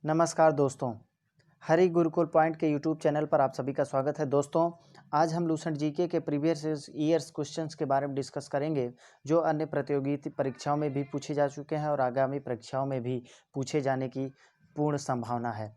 नमस्कार दोस्तों, हरि गुरुकुल पॉइंट के यूट्यूब चैनल पर आप सभी का स्वागत है। दोस्तों, आज हम लूसेंट जीके के प्रीवियस ईयर्स क्वेश्चंस के बारे में डिस्कस करेंगे, जो अन्य प्रतियोगिता परीक्षाओं में भी पूछे जा चुके हैं और आगामी परीक्षाओं में भी पूछे जाने की पूर्ण संभावना है।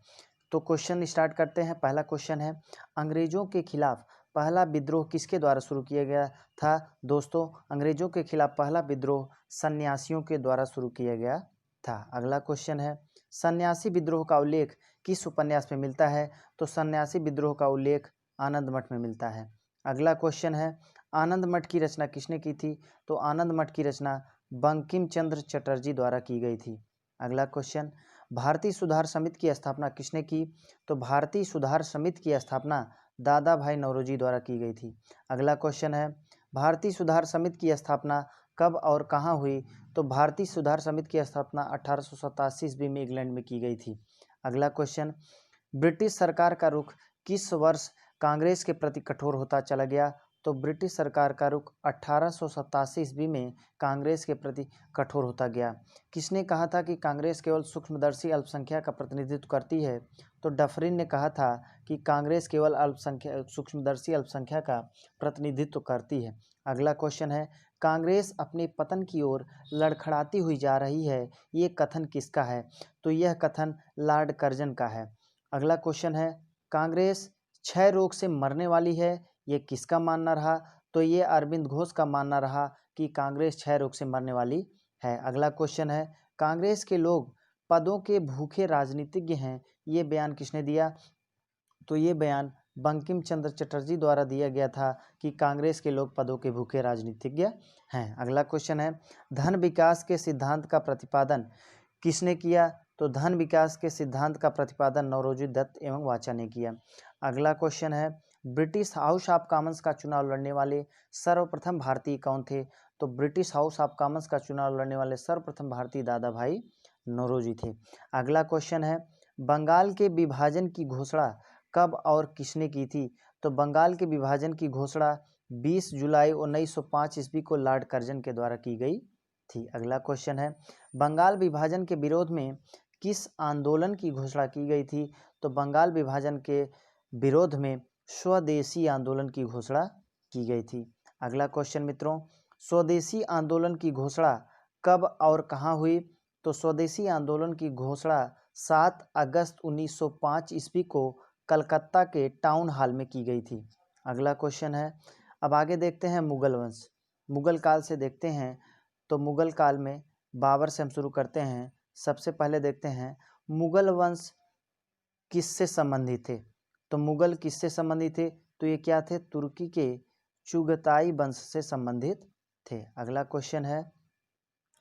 तो क्वेश्चन स्टार्ट करते हैं। पहला क्वेश्चन है, अंग्रेजों के खिलाफ पहला विद्रोह किसके द्वारा शुरू किया गया था? दोस्तों, अंग्रेजों के खिलाफ पहला विद्रोह सन्यासियों के द्वारा शुरू किया गया था। अगला क्वेश्चन है, सन्यासी विद्रोह का उल्लेख किस उपन्यास में मिलता है? तो सन्यासी विद्रोह का उल्लेख आनंद मठ में मिलता है। अगला क्वेश्चन है, आनंद मठ की रचना किसने की थी? तो आनंद मठ की रचना बंकिम चंद्र चटर्जी द्वारा की गई थी। अगला क्वेश्चन, भारतीय सुधार समिति की स्थापना किसने की? तो भारतीय सुधार समिति की स्थापना दादा भाई नौरोजी द्वारा की गई थी। अगला क्वेश्चन है, भारतीय सुधार समिति की स्थापना कब और कहाँ हुई? तो भारतीय सुधार समिति की स्थापना 1887 ईस्वी में इंग्लैंड में की गई थी। अगला क्वेश्चन, ब्रिटिश सरकार का रुख किस वर्ष कांग्रेस के प्रति कठोर होता चला गया? तो ब्रिटिश सरकार का रुख 1887 ईस्वी में कांग्रेस के प्रति कठोर होता गया। किसने कहा था कि कांग्रेस केवल सूक्ष्मदर्शी अल्पसंख्यक का प्रतिनिधित्व करती है? तो डफरिन ने कहा था कि कांग्रेस केवल सूक्ष्मदर्शी अल्पसंख्यक का प्रतिनिधित्व करती है। अगला क्वेश्चन है, कांग्रेस अपने पतन की ओर लड़खड़ाती हुई जा रही है, ये कथन किसका है? तो यह कथन लॉर्ड कर्जन का है। अगला क्वेश्चन है, कांग्रेस क्षय रोग से मरने वाली है, ये किसका मानना रहा? तो ये अरविंद घोष का मानना रहा कि कांग्रेस क्षय रोग से मरने वाली है। अगला क्वेश्चन है, कांग्रेस के लोग पदों के भूखे राजनीतिज्ञ हैं, ये बयान किसने दिया? तो ये बयान बंकिम चंद्र चटर्जी द्वारा दिया गया था कि कांग्रेस के लोग पदों के भूखे राजनीतिज्ञ हैं। अगला क्वेश्चन है, धन विकास के सिद्धांत का प्रतिपादन किसने किया? तो धन विकास के सिद्धांत का प्रतिपादन नौरोजी दत्त एवं वाचा ने किया। अगला क्वेश्चन है, ब्रिटिश हाउस ऑफ कॉमन्स का चुनाव लड़ने वाले सर्वप्रथम भारतीय कौन थे? तो ब्रिटिश हाउस ऑफ कॉमन्स का चुनाव लड़ने वाले सर्वप्रथम भारतीय दादा भाई नौरोजी थे। अगला क्वेश्चन है, बंगाल के विभाजन की घोषणा कब और किसने की थी? तो बंगाल के विभाजन की घोषणा 20 जुलाई 1905 ईस्वी को लॉर्ड कर्जन के द्वारा की गई थी। अगला क्वेश्चन है, बंगाल विभाजन के विरोध में किस आंदोलन की घोषणा की गई थी? तो बंगाल विभाजन के विरोध में स्वदेशी आंदोलन की घोषणा की गई थी। अगला क्वेश्चन मित्रों, स्वदेशी आंदोलन की घोषणा कब और कहाँ हुई? तो स्वदेशी आंदोलन की घोषणा 7 अगस्त 1905 ईस्वी को कलकत्ता के टाउन हॉल में की गई थी। अगला क्वेश्चन है, अब आगे देखते हैं मुगल वंश। मुगल काल से देखते हैं, तो मुगल काल में बाबर से हम शुरू करते हैं। सबसे पहले देखते हैं मुगल वंश किससे संबंधित थे? तो मुगल किससे संबंधित थे? तो ये क्या थे? तुर्की के चुगताई वंश से संबंधित थे। अगला क्वेश्चन है,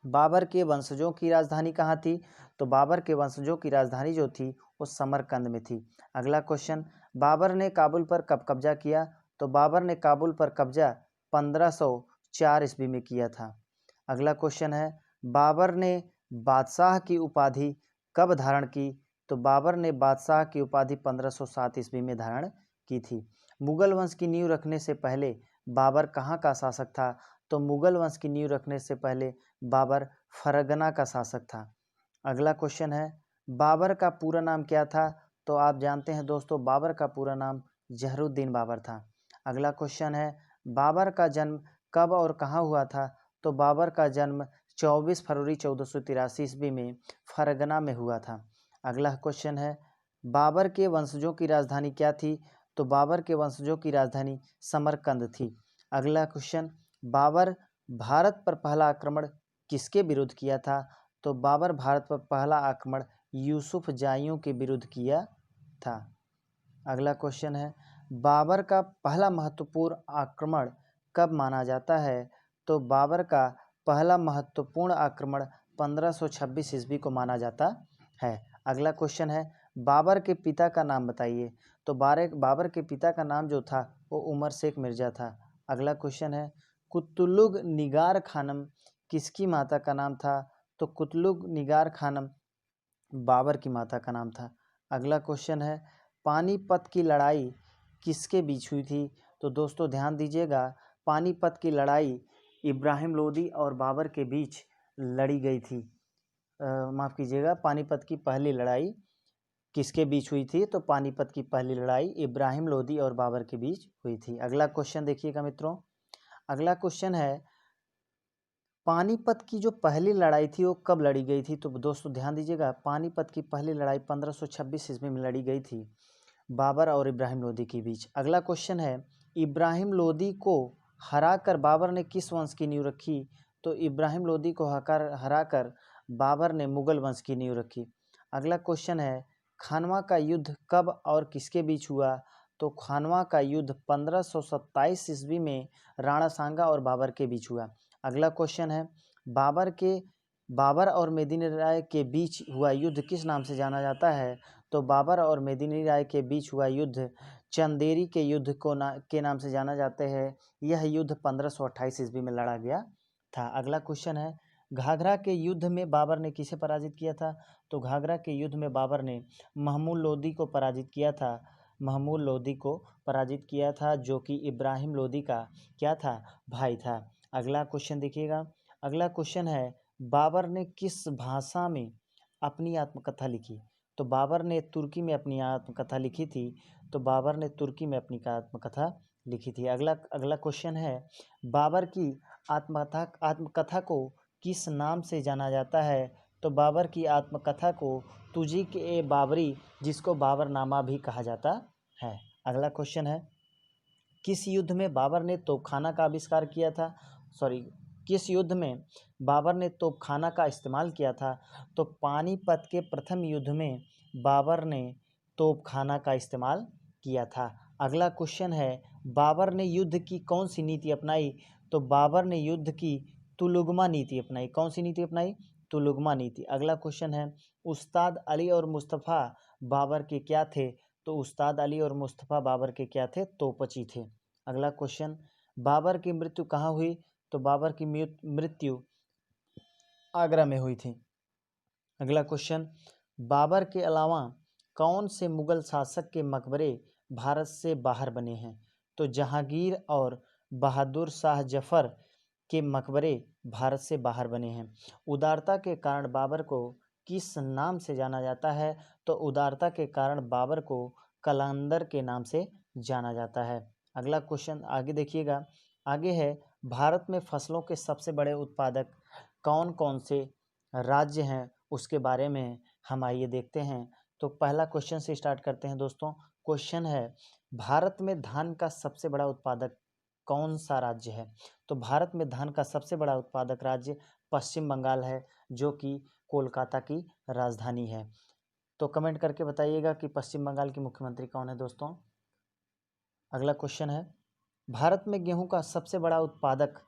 बाबर के वंशजों की राजधानी कहाँ थी? तो बाबर के वंशजों की राजधानी जो थी वो समरकंद में थी। अगला क्वेश्चन, बाबर ने काबुल पर कब कब्जा किया? तो बाबर ने काबुल पर कब्जा 1504 ईस्वी में किया था। अगला क्वेश्चन है, बाबर ने बादशाह की उपाधि कब धारण की? तो बाबर ने बादशाह की उपाधि 1507 ईस्वी में धारण की थी। मुगल वंश की नींव रखने से पहले बाबर कहाँ का शासक था? तो मुगल वंश की नींव रखने से पहले बाबर फरगना का शासक था। अगला क्वेश्चन है, बाबर का पूरा नाम क्या था? तो आप जानते हैं दोस्तों, बाबर का पूरा नाम जहरुद्दीन बाबर था। अगला क्वेश्चन है, बाबर का जन्म कब और कहाँ हुआ था? तो बाबर का जन्म 24 फरवरी 1483 ईस्वी में फरगना में हुआ था। अगला क्वेश्चन है, बाबर के वंशजों की राजधानी क्या थी? तो बाबर के वंशजों की राजधानी समरकंद थी। अगला क्वेश्चन, बाबर भारत पर पहला आक्रमण किसके विरुद्ध किया था? तो बाबर भारत पर पहला आक्रमण यूसुफ जाइयों के विरुद्ध किया था। अगला क्वेश्चन है, बाबर का पहला महत्वपूर्ण आक्रमण कब माना जाता है? तो बाबर का पहला महत्वपूर्ण आक्रमण 1526 ईस्वी को माना जाता है। अगला क्वेश्चन है, बाबर के पिता का नाम बताइए। तो बाबर के पिता का नाम जो था वो उमर शेख मिर्जा था। अगला क्वेश्चन है, कुतुलुग निगार खानम किसकी माता का नाम था? तो कुतुलुग निगार खानम बाबर की माता का नाम था। अगला क्वेश्चन है, पानीपत की लड़ाई किसके बीच हुई थी? तो दोस्तों ध्यान दीजिएगा, पानीपत की लड़ाई इब्राहिम लोदी और बाबर के बीच लड़ी गई थी। माफ़ कीजिएगा, पानीपत की पहली लड़ाई किसके बीच हुई थी? तो पानीपत की पहली लड़ाई इब्राहिम लोदी और बाबर के बीच हुई थी। अगला क्वेश्चन देखिएगा मित्रों, अगला क्वेश्चन है पानीपत की जो पहली लड़ाई थी वो कब लड़ी गई थी? तो दोस्तों ध्यान दीजिएगा, पानीपत की पहली लड़ाई 1526 ईस्वी में लड़ी गई थी बाबर और इब्राहिम लोदी के बीच। अगला क्वेश्चन है इब्राहिम लोदी को हराकर बाबर ने किस वंश की नींव रखी? तो इब्राहिम लोदी को हराकर बाबर ने मुगल वंश की नींव रखी। अगला क्वेश्चन है खानवा का युद्ध कब और किसके बीच हुआ? तो खानवा का युद्ध 1527 ईस्वी में राणा सांगा और बाबर के बीच हुआ। अगला क्वेश्चन है बाबर और मेदिनी राय के बीच हुआ युद्ध किस नाम से जाना जाता है? तो बाबर और मेदिनी राय के बीच हुआ युद्ध चंदेरी के युद्ध के नाम से जाना जाते हैं। यह युद्ध 1528 ईस्वी में लड़ा गया था। अगला क्वेश्चन है घाघरा के युद्ध में बाबर ने किसे पराजित किया था? तो घाघरा के युद्ध में बाबर ने महमूद लोदी को पराजित किया था। महमूद लोदी को पराजित किया था जो कि इब्राहिम लोदी का क्या था? भाई था। अगला क्वेश्चन देखिएगा, अगला क्वेश्चन है बाबर ने किस भाषा में अपनी आत्मकथा लिखी? तो बाबर ने तुर्की में अपनी आत्मकथा लिखी थी। तो बाबर ने तुर्की में अपनी आत्मकथा लिखी थी। अगला क्वेश्चन है बाबर की आत्मकथा को किस नाम से जाना जाता है? तो बाबर की आत्मकथा को तुजीक ए बाबरी, जिसको बाबरनामा भी कहा जाता है। अगला क्वेश्चन है किस युद्ध में बाबर ने तोपखाना का आविष्कार किया था? किस युद्ध में बाबर ने तोपखाना का इस्तेमाल किया था? तो पानीपत के प्रथम युद्ध में बाबर ने तोपखाना का इस्तेमाल किया था। अगला क्वेश्चन है बाबर ने युद्ध की कौन सी नीति अपनाई? तो बाबर ने युद्ध की तुलुगमा नीति अपनाई। कौन सी नीति अपनाई? तुलुगमा नीति। अगला क्वेश्चन है उस्ताद अली और मुस्तफ़ा बाबर के क्या थे? तो उस्ताद अली और मुस्तफ़ा बाबर के क्या थे? तोपची थे। अगला क्वेश्चन बाबर की मृत्यु कहाँ हुई? तो बाबर की मृत्यु आगरा में हुई थी। अगला क्वेश्चन बाबर के अलावा कौन से मुगल शासक के मकबरे भारत से बाहर बने हैं? तो जहांगीर और बहादुर शाह जफर के मकबरे भारत से बाहर बने हैं। उदारता के कारण बाबर को किस नाम से जाना जाता है? तो उदारता के कारण बाबर को कलंदर के नाम से जाना जाता है। अगला क्वेश्चन आगे देखिएगा, आगे है भारत में फसलों के सबसे बड़े उत्पादक कौन कौन से राज्य हैं उसके बारे में हम आइए देखते हैं। तो पहला क्वेश्चन से स्टार्ट करते हैं दोस्तों। क्वेश्चन है भारत में धान का सबसे बड़ा उत्पादक कौन सा राज्य है? तो भारत में धान का सबसे बड़ा उत्पादक राज्य पश्चिम बंगाल है, जो कि कोलकाता की राजधानी है। तो कमेंट करके बताइएगा कि पश्चिम बंगाल के मुख्यमंत्री कौन है दोस्तों। अगला क्वेश्चन है भारत में गेहूं का सबसे बड़ा उत्पादक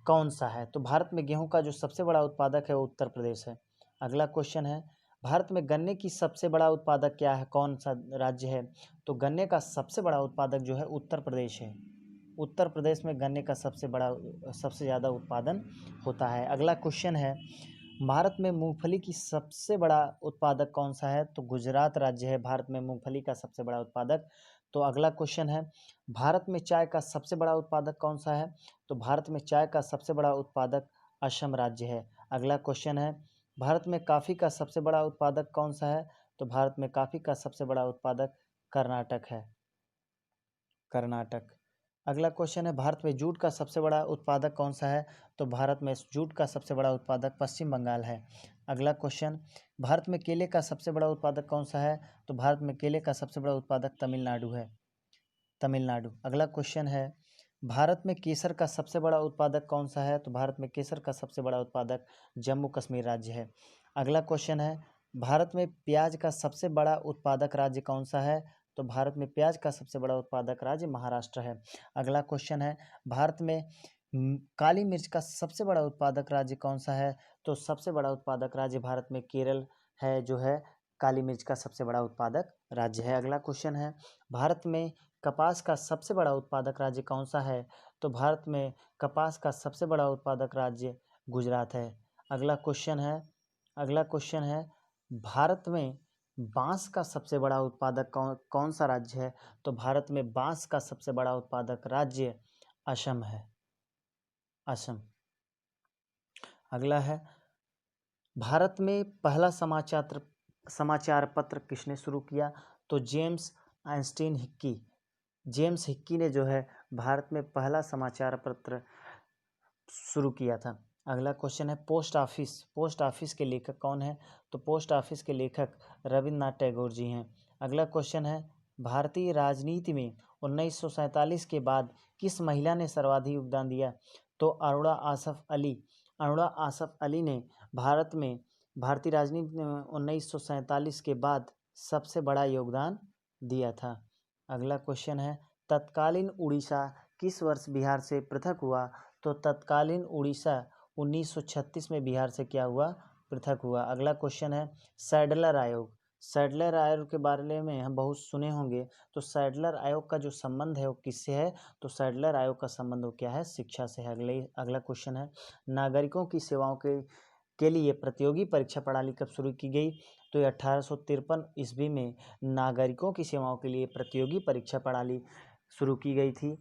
कौन सा है? तो भारत में गेहूं का जो सबसे बड़ा उत्पादक है वो उत्तर प्रदेश है। अगला क्वेश्चन है भारत में गन्ने की सबसे बड़ा उत्पादक क्या है, कौन सा राज्य है? तो गन्ने का सबसे बड़ा उत्पादक जो है उत्तर प्रदेश है। उत्तर प्रदेश में गन्ने का सबसे ज़्यादा उत्पादन होता है। अगला क्वेश्चन है भारत में मूंगफली की सबसे बड़ा उत्पादक कौन सा है? तो गुजरात राज्य है भारत में मूंगफली का सबसे बड़ा उत्पादक। तो अगला क्वेश्चन है भारत में चाय का सबसे बड़ा उत्पादक कौन सा है? तो भारत में चाय का सबसे बड़ा उत्पादक असम राज्य है। अगला क्वेश्चन है भारत में कॉफ़ी का सबसे बड़ा उत्पादक कौन सा है? तो भारत में कॉफ़ी का सबसे बड़ा उत्पादक कर्नाटक है, कर्नाटक। अगला क्वेश्चन है भारत में जूट का सबसे बड़ा उत्पादक कौन सा है? तो भारत में जूट का सबसे बड़ा उत्पादक पश्चिम बंगाल है। अगला क्वेश्चन भारत में केले का सबसे बड़ा उत्पादक कौन सा है? तो भारत में केले का सबसे बड़ा उत्पादक तमिलनाडु है, तमिलनाडु। अगला क्वेश्चन है भारत में केसर का सबसे बड़ा उत्पादक कौन सा है? तो भारत में केसर का सबसे बड़ा उत्पादक जम्मू कश्मीर राज्य है। अगला क्वेश्चन है भारत में प्याज का सबसे बड़ा उत्पादक राज्य कौन सा है? तो भारत में प्याज का सबसे बड़ा उत्पादक राज्य महाराष्ट्र है। अगला क्वेश्चन है भारत में काली मिर्च का सबसे बड़ा उत्पादक राज्य कौन सा है? तो सबसे बड़ा उत्पादक राज्य भारत में केरल है, जो है काली मिर्च का सबसे बड़ा उत्पादक राज्य है। अगला क्वेश्चन है भारत में कपास का सबसे बड़ा उत्पादक राज्य कौन सा है? तो भारत में कपास का सबसे बड़ा उत्पादक राज्य गुजरात है। अगला क्वेश्चन है भारत में बांस का सबसे बड़ा उत्पादक कौन सा राज्य है? तो भारत में बांस का सबसे बड़ा उत्पादक राज्य असम है, असम। अगला है भारत में पहला समाचार पत्र किसने शुरू किया? तो James Einstein Hickey. James Hickey ने जो है भारत में पहला समाचार पत्र शुरू किया था। अगला क्वेश्चन है पोस्ट ऑफिस। पोस्ट ऑफिस के लेखक कौन है? तो पोस्ट ऑफिस के लेखक रविन्द्रनाथ टैगोर जी हैं। अगला क्वेश्चन है भारतीय राजनीति में 1947 के बाद किस महिला ने सर्वाधिक योगदान दिया? तो अरुणा आसफ अली। अरुणा आसफ अली ने भारत में भारतीय राजनीति में 1947 के बाद सबसे बड़ा योगदान दिया था। अगला क्वेश्चन है तत्कालीन उड़ीसा किस वर्ष बिहार से पृथक हुआ? तो तत्कालीन उड़ीसा 1936 में बिहार से क्या हुआ? पृथक हुआ। अगला क्वेश्चन है सैडलर आयोग। सैडलर आयोग के बारे में हम बहुत सुने होंगे। तो सैडलर आयोग का जो संबंध है वो किससे है? तो सैडलर आयोग का संबंध वो क्या है? शिक्षा से है। अगला क्वेश्चन है नागरिकों की सेवाओं के लिए प्रतियोगी परीक्षा प्रणाली कब शुरू की गई? तो 1853 ईस्वी में नागरिकों की सेवाओं के लिए प्रतियोगी परीक्षा प्रणाली शुरू की गई थी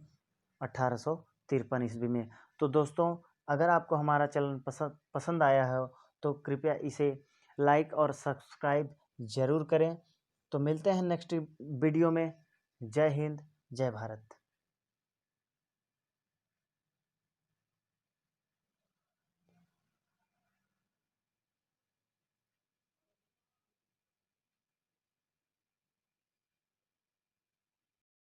1853 ईस्वी में। तो दोस्तों अगर आपको हमारा चैनल पसंद आया है तो कृपया इसे लाइक और सब्सक्राइब ज़रूर करें। तो मिलते हैं नेक्स्ट वीडियो में। जय हिंद, जय भारत।